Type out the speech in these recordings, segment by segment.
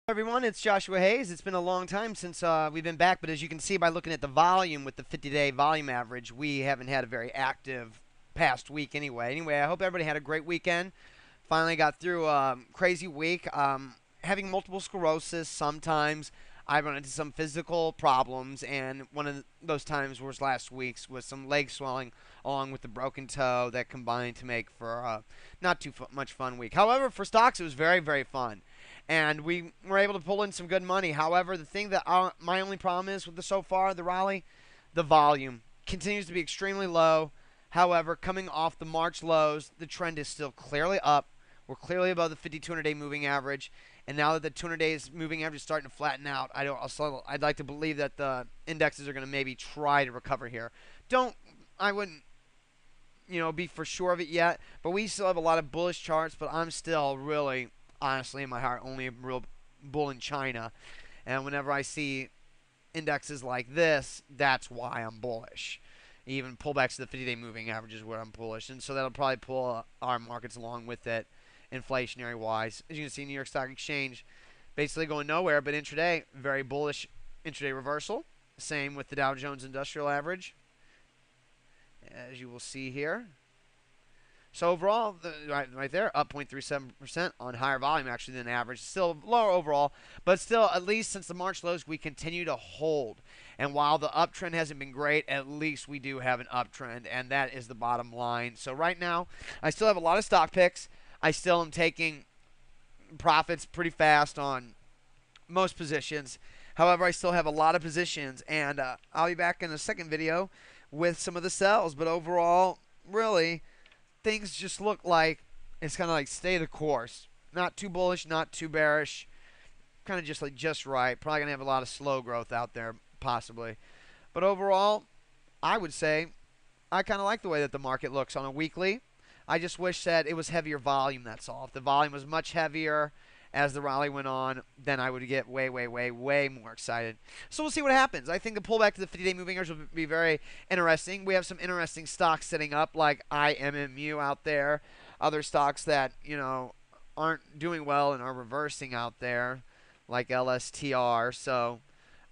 Everyone, it's Joshua Hayes. It's been a long time since we've been back, but as you can see by looking at the volume with the 50-day volume average, we haven't had a very active past week anyway. Anyway, I hope everybody had a great weekend. Finally got through a crazy week. Having multiple sclerosis, sometimes I run into some physical problems, and one of those times was last week's with some leg swelling along with the broken toe that combined to make for not too much fun week. However, for stocks, it was very, very fun and we were able to pull in some good money. However, the thing that my only problem is with the so far the rally, the volume continues to be extremely low. However, coming off the March lows, the trend is still clearly up. We're clearly above the 50-200-day moving average, and now that the 200 days moving average is starting to flatten out, I'd like to believe that the indexes are going to maybe try to recover here. I wouldn't be for sure of it yet, but we still have a lot of bullish charts. But I'm still really honestly, in my heart, only a real bull in China. And whenever I see indexes like this, that's why I'm bullish. Even pullbacks to the 50-day moving average is where I'm bullish. And so that'll probably pull our markets along with it, inflationary-wise. As you can see, New York Stock Exchange basically going nowhere, but intraday, very bullish intraday reversal. Same with the Dow Jones Industrial Average, as you will see here. So overall, right there, up 0.37% on higher volume actually than average. Still lower overall, but still, at least since the March lows, we continue to hold. And while the uptrend hasn't been great, at least we do have an uptrend, and that is the bottom line. So right now, I still have a lot of stock picks. I still am taking profits pretty fast on most positions. However, I still have a lot of positions, and I'll be back in a second video with some of the sells. But overall, really, things just look like it's kind of like stay the course. Not too bullish, not too bearish. Kind of just right. Probably going to have a lot of slow growth out there, possibly. But overall, I would say I kind of like the way that the market looks on a weekly. I just wish that it was heavier volume, that's all. If the volume was much heavier as the rally went on, then I would get way, way, way, way more excited. So we'll see what happens. I think the pullback to the 50-day moving average will be very interesting. We have some interesting stocks setting up, like IMMU out there. Other stocks that, aren't doing well and are reversing out there, like LSTR. So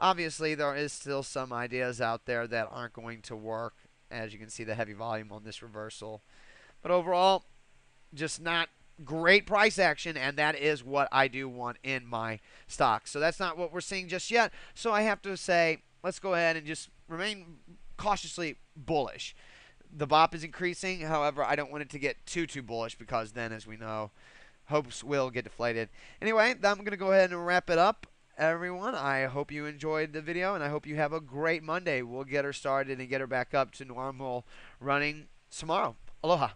obviously there is still some ideas out there that aren't going to work, as you can see the heavy volume on this reversal. But overall, just not great price action, and that is what I do want in my stocks. So that's not what we're seeing just yet. So I have to say, let's go ahead and just remain cautiously bullish. The BOP is increasing. However, I don't want it to get too bullish, because then, as we know, hopes will get deflated. Anyway, I'm going to go ahead and wrap it up, everyone. I hope you enjoyed the video, and I hope you have a great Monday. We'll get her started and get her back up to normal running tomorrow. Aloha.